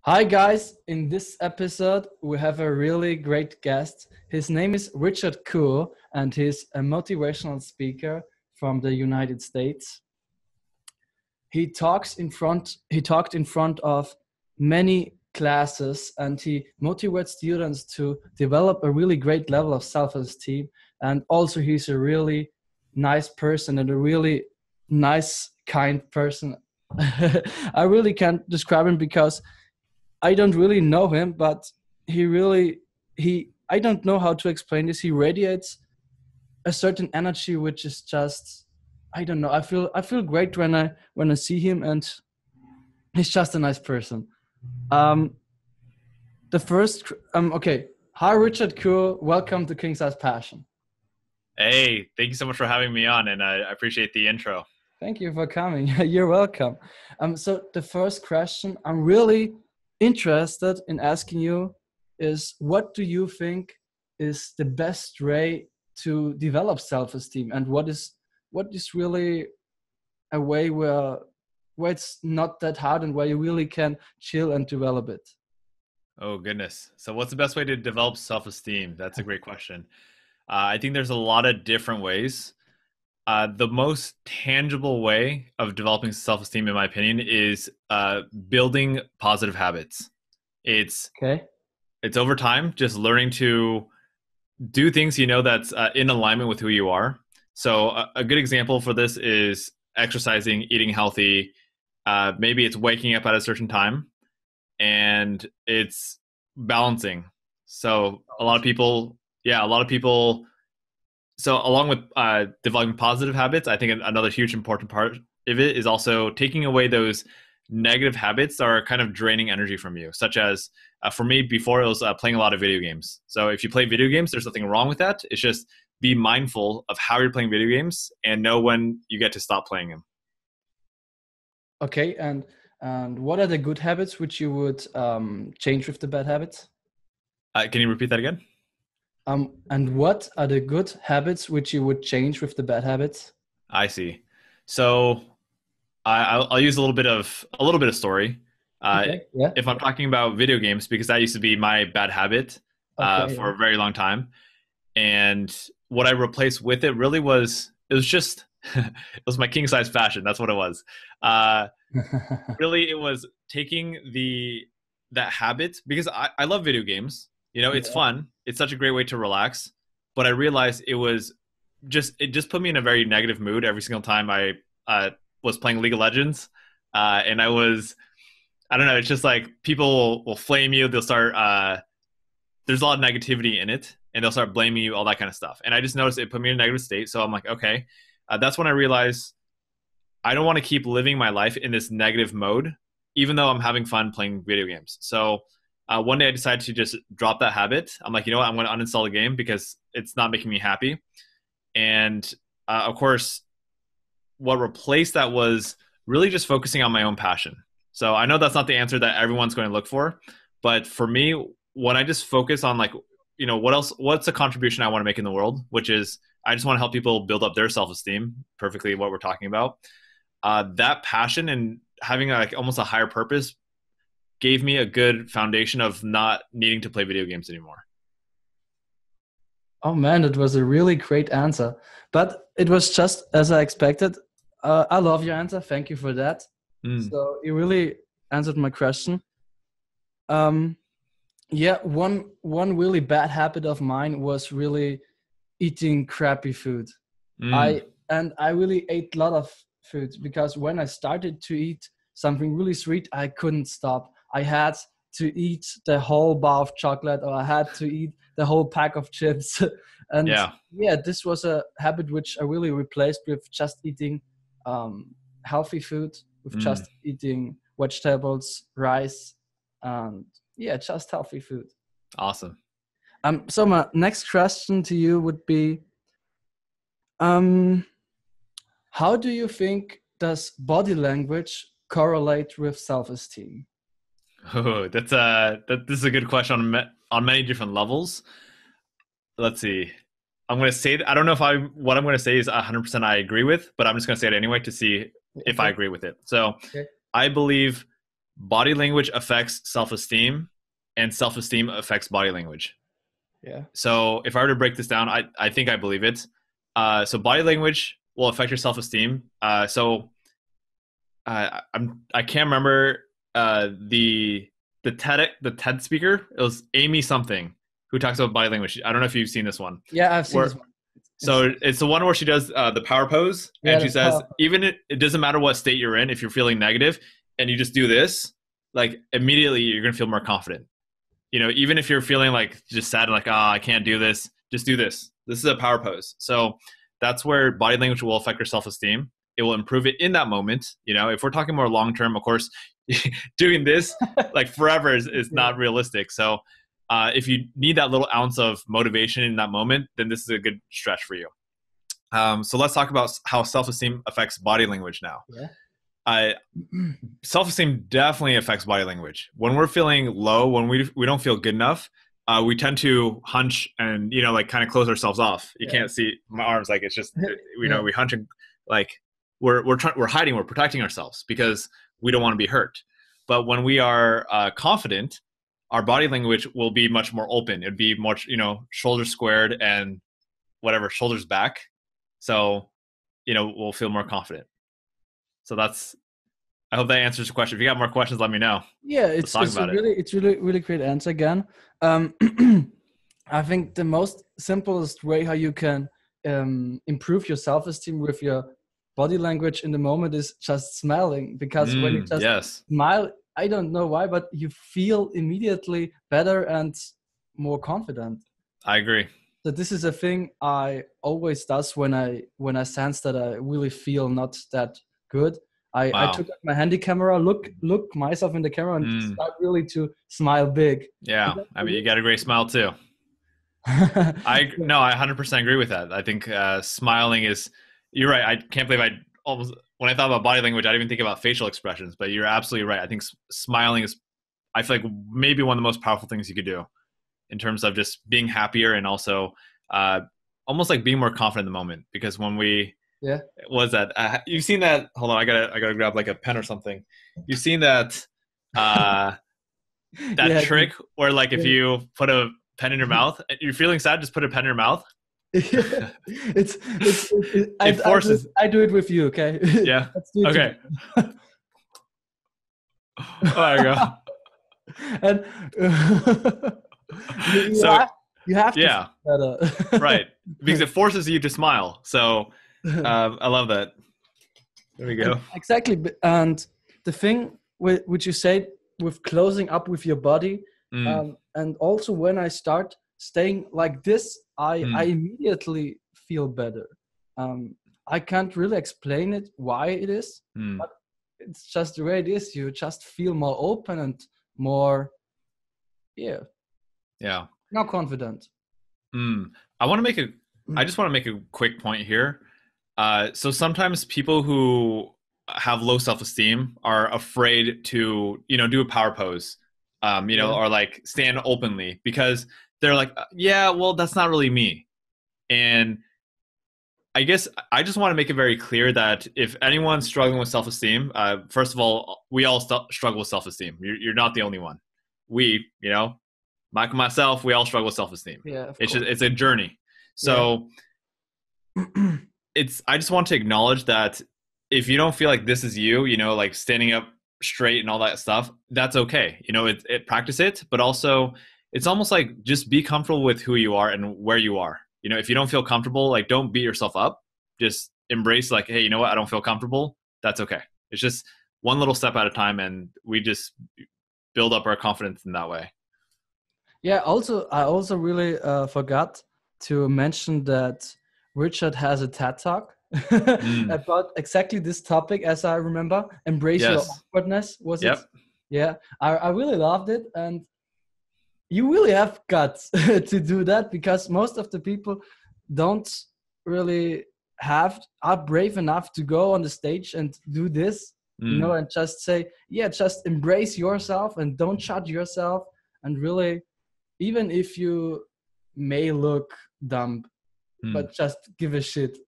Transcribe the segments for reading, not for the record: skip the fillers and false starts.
Hi guys, in this episode we have a really great guest. His name is Richard Kuhl and he's a motivational speaker from the United States. He talked in front of many classes and he motivates students to develop a really great level of self-esteem, and also he's a really nice person and a really nice kind person. I really can't describe him because I don't really know him, but he I don't know how to explain this. He radiates a certain energy which is just, I don't know. I feel great when I see him, and he's just a nice person. Um the first okay. Hi Richard Kuhl, welcome to King Size Passion. Hey, thank you so much for having me on, and I appreciate the intro. Thank you for coming. You're welcome. So the first question I'm really interested in asking you is, what do you think is the best way to develop self-esteem, and what is really a way where it's not that hard and where you really can chill and develop it? Oh, goodness. So, what's the best way to develop self esteem? That's a great question. I think there's a lot of different ways. The most tangible way of developing self esteem, in my opinion, is building positive habits. It's Okay. it's over time, just learning to do things that's in alignment with who you are. So, a good example for this is exercising, eating healthy. Maybe it's waking up at a certain time, and it's balancing. So a lot of people, yeah, a lot of people. So along with developing positive habits, I think another huge important part of it is also taking away those negative habits that are kind of draining energy from you, such as for me before it was playing a lot of video games. So if you play video games, there's nothing wrong with that. It's just be mindful of how you're playing video games and know when you get to stop playing them. Okay. And what are the good habits which you would change with the bad habits? Can you repeat that again? And what are the good habits which you would change with the bad habits? I see. So I'll use a little bit of story. Uh, Okay. Yeah. if I'm talking about video games, because that used to be my bad habit Okay. for a very long time, and what I replaced with it really was just it was my king size fashion. That's what it was. Uh, Yeah. Really, it was taking that habit because I love video games. It's Yeah. fun. It's such a great way to relax. But I realized it just put me in a very negative mood every single time I was playing League of Legends, and I don't know. It's just like people will flame you. They'll start. There's a lot of negativity in it, and they'll start blaming you, all that kind of stuff. And I just noticed it put me in a negative state. So I'm like, okay, that's when I realized I don't want to keep living my life in this negative mode, even though I'm having fun playing video games. So one day I decided to just drop that habit. I'm like, you know what? I'm going to uninstall the game because it's not making me happy. And of course, what replaced that was really just focusing on my own passion. So I know that's not the answer that everyone's going to look for, but for me, when I just focus on, like, what's the contribution I want to make in the world, which is I just want to help people build up their self-esteem, perfectly what we're talking about. That passion and having like almost a higher purpose gave me a good foundation of not needing to play video games anymore. Oh man, that was a really great answer. But it was just as I expected. I love your answer. Thank you for that. Mm. So you really answered my question. Um, yeah, one really bad habit of mine was really eating crappy food. Mm. I really ate a lot of food because when I started to eat something really sweet, I couldn't stop. I had to eat the whole bar of chocolate, or I had to eat the whole pack of chips. And Yeah. yeah, this was a habit which I really replaced with just eating healthy food, with Mm. just eating vegetables, rice, and yeah, just healthy food. Awesome. So my next question to you would be, um, how do you think does body language correlate with self-esteem? Oh, this is a good question on many different levels. Let's see. I'm going to say I don't know if what I'm going to say is 100% I agree with, but I'm just going to say it anyway to see if I Okay. agree with it. So Okay. I believe body language affects self-esteem, and self-esteem affects body language. Yeah. So if I were to break this down, I think I believe it. So body language will affect your self-esteem. I can't remember the TED speaker. It was Amy something who talks about body language. I don't know if you've seen this one. Yeah, I've seen this one. So it's the one where she does the power pose, and she says, even it doesn't matter what state you're in, if you're feeling negative and you just do this, like immediately you're gonna feel more confident. You know, even if you're feeling like just sad and like, I can't do this, just do this. This is a power pose. So that's where body language will affect your self-esteem. It will improve it in that moment. You know, if we're talking more long-term, of course, doing this like forever is not realistic. So if you need that little ounce of motivation in that moment, then this is a good stretch for you. So let's talk about how self-esteem affects body language now. Yeah. Self-esteem definitely affects body language. When we're feeling low, when we don't feel good enough, we tend to hunch and, you know, like kind of close ourselves off. You can't see my arms. Like it's just, you know, we hunch and like we're hiding, we're protecting ourselves because we don't want to be hurt. But when we are confident, our body language will be much more open. It'd be much, you know, shoulders squared and whatever, shoulders back. So, you know, we'll feel more confident. So I hope that answers your question. If you got more questions, let me know. Yeah, it's really great answer again. I think the most simplest way how you can improve your self-esteem with your body language in the moment is just smiling, because when you just smile, I don't know why, but you feel immediately better and more confident. I agree. So this is a thing I always does when I sense that I really feel not that good. I took out my handy camera, look myself in the camera, and start really to smile big. Yeah, I mean, you got a great smile too. I 100% agree with that. I think smiling is. You're right. I can't believe when I thought about body language, I didn't even think about facial expressions. But you're absolutely right. I think smiling is, I feel like, maybe one of the most powerful things you could do in terms of just being happier and also almost like being more confident in the moment. Because when we was that you've seen that? Hold on, I gotta grab like a pen or something. You've seen that trick where like if you put a pen in your mouth, you're feeling sad, just put a pen in your mouth. It forces. I do it with you, okay? Yeah. Okay. There you go. And you have to feel better. Right, because it forces you to smile. So I love that. There we go. Exactly. And the thing which you said with closing up with your body, and also when I start staying like this, I immediately feel better. I can't really explain it why it is, but it's just the way it is. You just feel more open and more, more confident. I just want to make a quick point here. So sometimes people who have low self-esteem are afraid to, you know, do a power pose, or like stand openly because they're like, well, that's not really me. And I guess I just want to make it very clear that if anyone's struggling with self-esteem, first of all, we all struggle with self-esteem. You're not the only one. We, myself, we all struggle with self-esteem. Yeah, it's a journey. So I just want to acknowledge that if you don't feel like this is you, like standing up straight and all that stuff, that's okay. Practice it, but also it's almost like just be comfortable with who you are and where you are. If you don't feel comfortable, like don't beat yourself up. Just embrace like, hey, you know what? I don't feel comfortable. That's okay. It's just one little step at a time, and we just build up our confidence in that way. Yeah. I also really forgot to mention that Richard has a TED Talk about exactly this topic, as I remember. Embrace your awkwardness, was it? Yeah. I really loved it. And you really have guts to do that, because most of the people don't really are brave enough to go on the stage and do this, and just say, just embrace yourself and don't judge yourself. And really, even if you may look dumb, but just give a shit.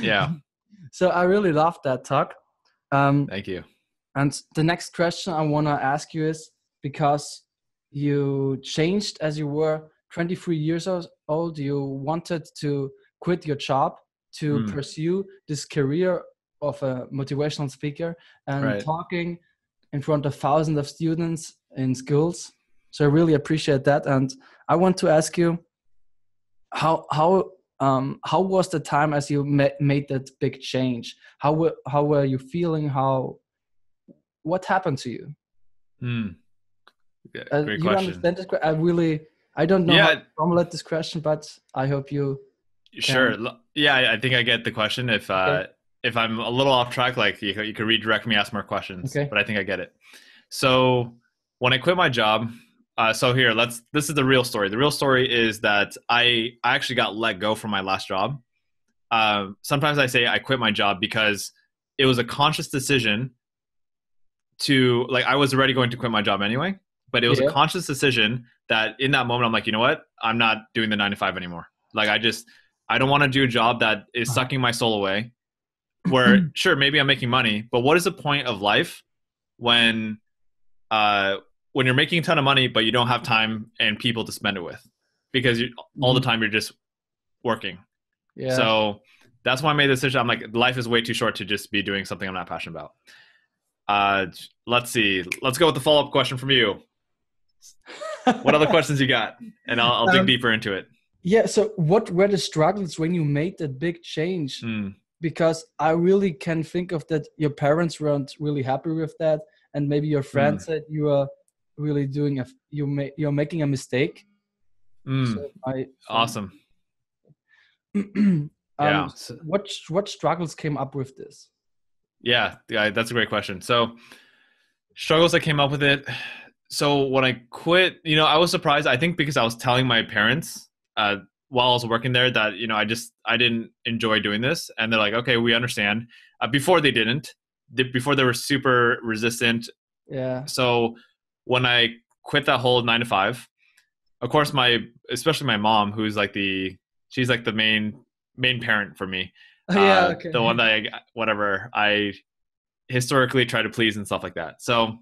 Yeah. So I really loved that talk. Thank you. And the next question I want to ask you is, because you changed as you were 23 years old, you wanted to quit your job to pursue this career of a motivational speaker and Right. talking in front of thousands of students in schools. So I really appreciate that. And I want to ask you, how was the time as you made that big change? How were you feeling? What happened to you? Yeah, great You question. understand this? I don't know how Yeah, to formulate this question, but I hope you sure. can. Yeah, I think I get the question. Okay. If I'm a little off track, like you could redirect me, ask more questions, Okay. but I think I get it. So when I quit my job, so here, this is the real story. The real story is that I actually got let go from my last job. Sometimes I say I quit my job because it was a conscious decision to, like, I was already going to quit my job anyway, but it was a Yeah. conscious decision that in that moment, I'm like, you know what? I'm not doing the 9 to 5 anymore. Like, I don't want to do a job that is Uh-huh. sucking my soul away, where sure, maybe I'm making money, but what is the point of life when, when you're making a ton of money, but you don't have time and people to spend it with, because all the Mhm. time you're just working. Yeah. So that's why I made the decision. I'm like, life is way too short to just be doing something I'm not passionate about. Let's see. Let's go with the follow-up question from you. What other questions you got? And I'll dig Um, deeper into it. yeah. So, what were the struggles when you made that big change? Mm, Because I really can think of that. Your parents weren't really happy with that, and maybe your friends mm, said you are really doing you're making a mistake. So mm. I think. Awesome. um, Yeah. So, what struggles came up with this? yeah, that's a great question. So struggles that came up with it. So when I quit, I was surprised. I think because I was telling my parents while I was working there that I didn't enjoy doing this, and they're like, okay, we understand. Before they didn't, before they were super resistant. Yeah. So when I quit that whole 9 to 5, of course, especially my mom, she's like the main parent for me, Oh, yeah. Okay. the one that I historically try to please and stuff like that. So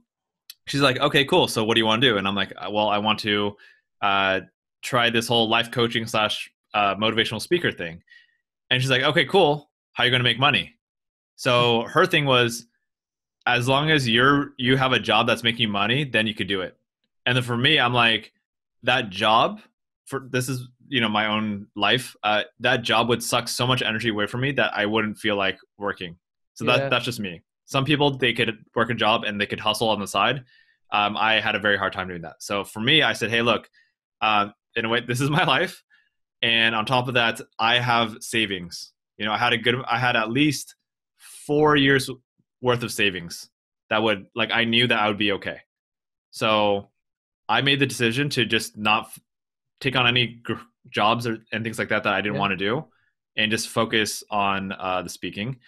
she's like, okay, cool. So what do you want to do? And I'm like, well, I want to uh, try this whole life coaching slash motivational speaker thing. And she's like, okay, cool. How are you going to make money? So her thing was, as long as you have a job that's making you money, then you could do it. And then for me, I'm like, that job, for this is my own life, that job would suck so much energy away from me that I wouldn't feel like working. So Yeah. that's just me. Some people, they could work a job and they could hustle on the side. I had a very hard time doing that. So for me, I said, hey, look, in a way, this is my life, and on top of that, I have savings. I had at least 4 years worth of savings that would, like, I knew that I would be okay. So I made the decision to just not take on any jobs and things like that I didn't Yeah. want to do, and just focus on the speaking.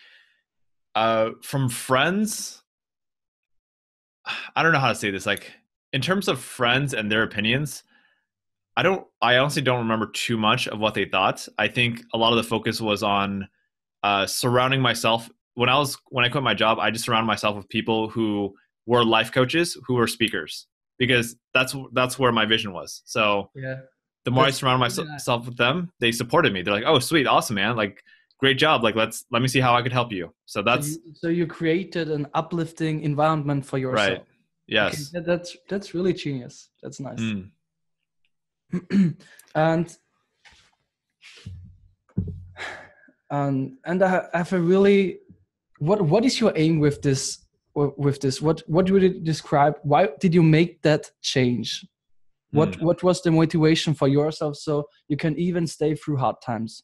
From friends, I don't know how to say this. Like, in terms of friends and their opinions, I honestly don't remember too much of what they thought. I think a lot of the focus was on surrounding myself. When I quit my job, I just surrounded myself with people who were life coaches, who were speakers, because that's where my vision was. So Yeah. the more I That's surrounded really nice. myself with them, they supported me. They're like, "Oh, sweet, awesome, man! Like, great job! Like, let me see how I could help you." So So that's you created an uplifting environment for right. yourself. Okay, Yes. that's really genius. That's nice. Mm. and and I have a really, what is your aim with this, what would you describe, why did you make that change? Mm. What was the motivation for yourself so you can even stay through hard times?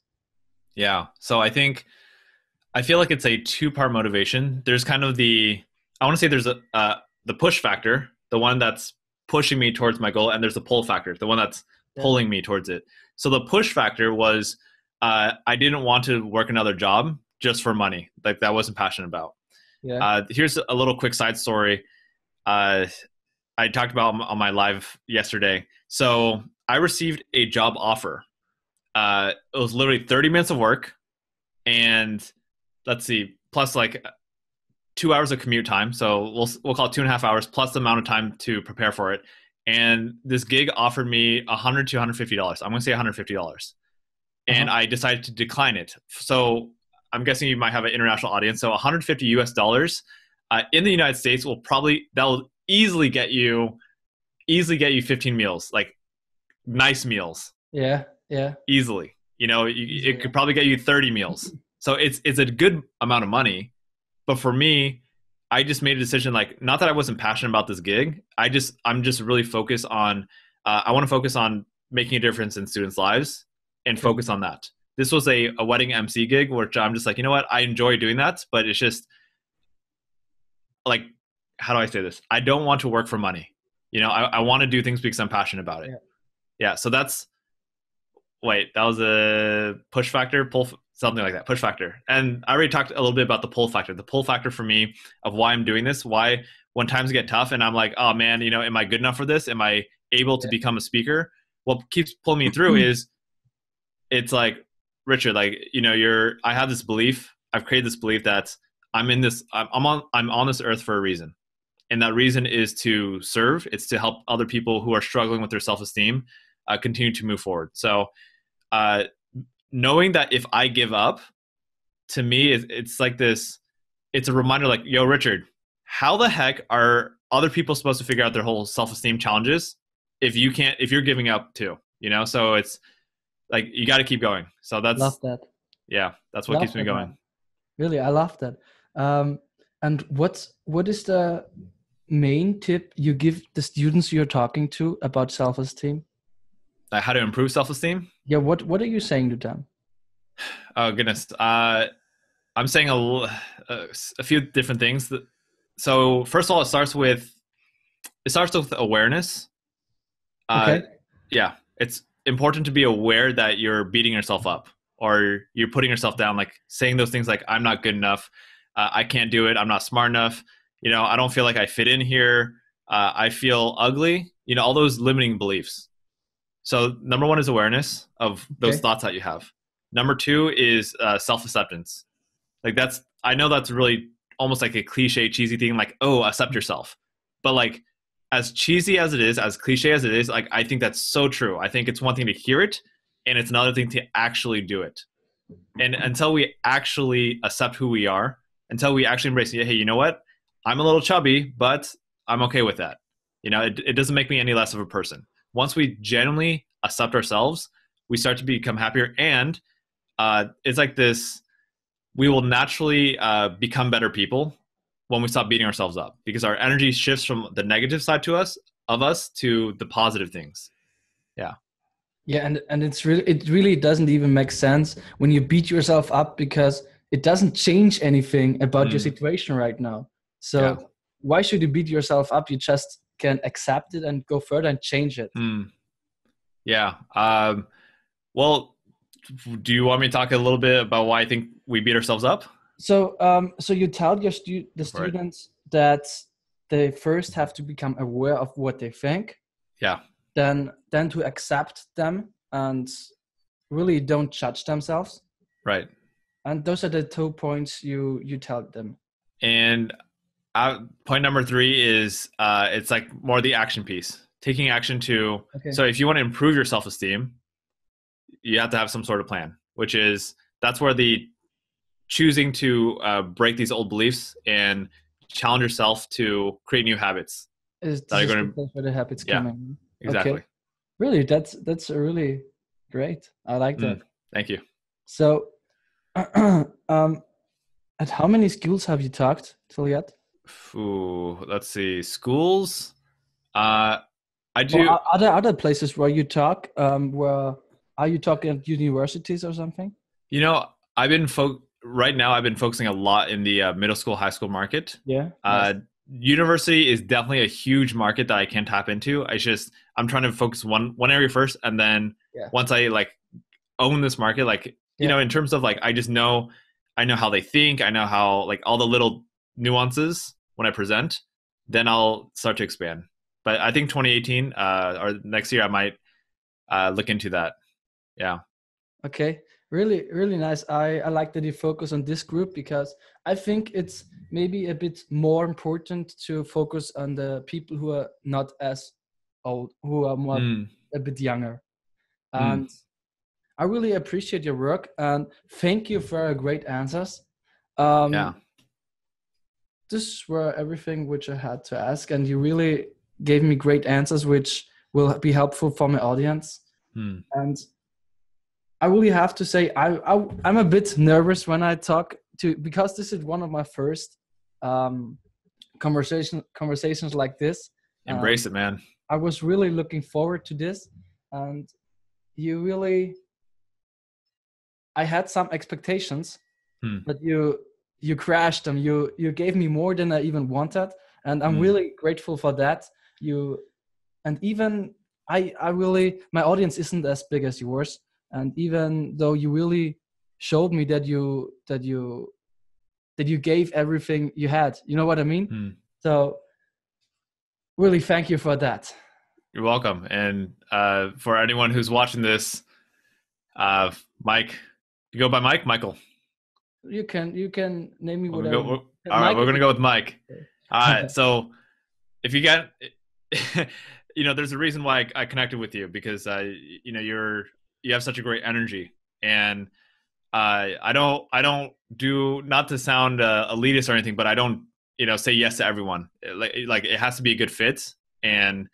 Yeah. So I feel like it's a two-part motivation. There's kind of I want to say there's the push factor, the one that's pushing me towards my goal, and there's the pull factor, the one that's Yeah. pulling me towards it. So the push factor was I didn't want to work another job just for money, like that I wasn't passionate about. Yeah. Here's a little quick side story. Uh, I talked about on my live yesterday. So I received a job offer. It was literally 30 minutes of work, and let's see, plus like 2 hours of commute time. So we'll call it 2.5 hours plus the amount of time to prepare for it. And this gig offered me $100 to $150. I'm going to say $150. And I decided to decline it. So I'm guessing you might have an international audience. So 150 US dollars in the United States that'll easily get you 15 meals, like nice meals. Yeah. Yeah. Easily. It could probably get you 30 meals. So it's a good amount of money. But for me, I just made a decision, like, not that I wasn't passionate about this gig. I'm just really focused on, I want to focus on making a difference in students' lives and focus on that. This was a wedding MC gig, which I'm just like, you know what? I enjoy doing that, but it's just like, how do I say this? I don't want to work for money. I want to do things because I'm passionate about it. Yeah. So that was a push factor, pull, something like that, push factor. And I already talked a little bit about the pull factor. The pull factor for me of why I'm doing this, why when times get tough and I'm like, oh man, am I good enough for this? Am I able to become a speaker? What keeps pulling me through is, it's like, Richard, like, I have this belief, I've created this belief that I'm on this earth for a reason. And that reason is to serve. It's to help other people who are struggling with their self-esteem continue to move forward. So knowing that if I give up, to me, it's like this, it's a reminder like, yo, Richard, how the heck are other people supposed to figure out their whole self-esteem challenges if you're giving up too, So it's like, you got to keep going. So Love that. Yeah, that's what keeps me going. Man. Really, I love that. And what is the main tip you give the students you're talking to about self-esteem? How to improve self-esteem? Yeah, what are you saying to them? Oh goodness, I'm saying a few different things. So first of all, it starts with awareness. Okay. Yeah, it's important to be aware that you're beating yourself up or you're putting yourself down, like saying those things like, I'm not good enough, I can't do it, I'm not smart enough, I don't feel like I fit in here, I feel ugly, all those limiting beliefs. So number one is awareness of those thoughts that you have. Number two is self-acceptance. Like I know that's really almost like a cliche, cheesy thing, like, oh, accept yourself. But like, as cheesy as it is, as cliche as it is, like, I think that's so true. I think it's one thing to hear it, and it's another thing to actually do it. And until we actually accept who we are, until we actually embrace it, hey, you know what? I'm a little chubby, but I'm okay with that. It doesn't make me any less of a person. Once we genuinely accept ourselves, we start to become happier. And it's like this, we will naturally become better people when we stop beating ourselves up, because our energy shifts from the negative side of us to the positive things. Yeah. Yeah. And it really doesn't even make sense when you beat yourself up, because it doesn't change anything about your situation right now. So why should you beat yourself up? You just can accept it and go further and change it. Yeah. Well, do you want me to talk a little bit about why I think we beat ourselves up? So you tell the students that they first have to become aware of what they think. Yeah. Then to accept them and really don't judge themselves. Right. And those are the 2 points you tell them. And point number 3 is it's like more the action piece, taking action to. So if you want to improve your self-esteem, you have to have some sort of plan, which is, that's where the choosing to break these old beliefs and challenge yourself to create new habits. That's where the habits come in. Exactly. Okay. Really, that's really great. I like that. Thank you. So, at how many schools have you talked till yet? Let's see. Schools. I do. Or are there other places where you talk? Where are you talking at universities or something? Right now I've been focusing a lot in the middle school, high school market. Yeah. Nice. University is definitely a huge market that I can tap into. I'm trying to focus one area first, and then once I like own this market, like in terms of like, I know how they think, I know how like all the little nuances when I present, then I'll start to expand. But I think 2018 or next year I might look into that. Yeah. Okay. Really, really nice. I like that you focus on this group because I think it's maybe a bit more important to focus on the people who are not as old, who are more Mm, a bit younger. mm, And I really appreciate your work and thank you for your great answers. yeah. This were everything which I had to ask, and you really gave me great answers, which will be helpful for my audience. Mm, And I really have to say, I'm a bit nervous when I talk to, because this is one of my first um, conversations like this. embrace it, man. I was really looking forward to this, and you really, I had some expectations, Mm, but you crashed them. You gave me more than I even wanted, and I'm mm, really grateful for that. You and even I really, my audience isn't as big as yours, and even though you really showed me that you gave everything you had, you know what I mean. mm. So really thank you for that. You're welcome. And for anyone who's watching this, Mike, you go by Mike, Michael. You can name me We're gonna whatever. go. All right, Mike we're is gonna go with Mike. All okay. right. So if you get, there's a reason why I connected with you because you have such a great energy, and I don't do, not to sound elitist or anything, but I don't say yes to everyone. Like it has to be a good fit, and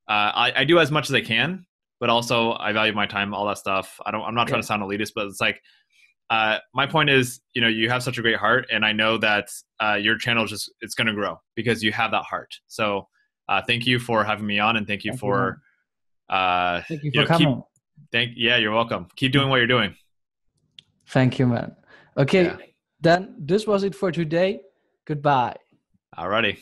I do as much as I can, but also I value my time, all that stuff. I'm not trying Yeah. to sound elitist, but it's like my point is, you have such a great heart, and I know that your channel it's going to grow because you have that heart. So thank you for having me on, and thank you Thank you, man. for uh, Thank you for keep coming. yeah, you're welcome. Keep doing what you're doing. Thank you, man. Yeah. Okay, then this was it for today. Goodbye. Alrighty.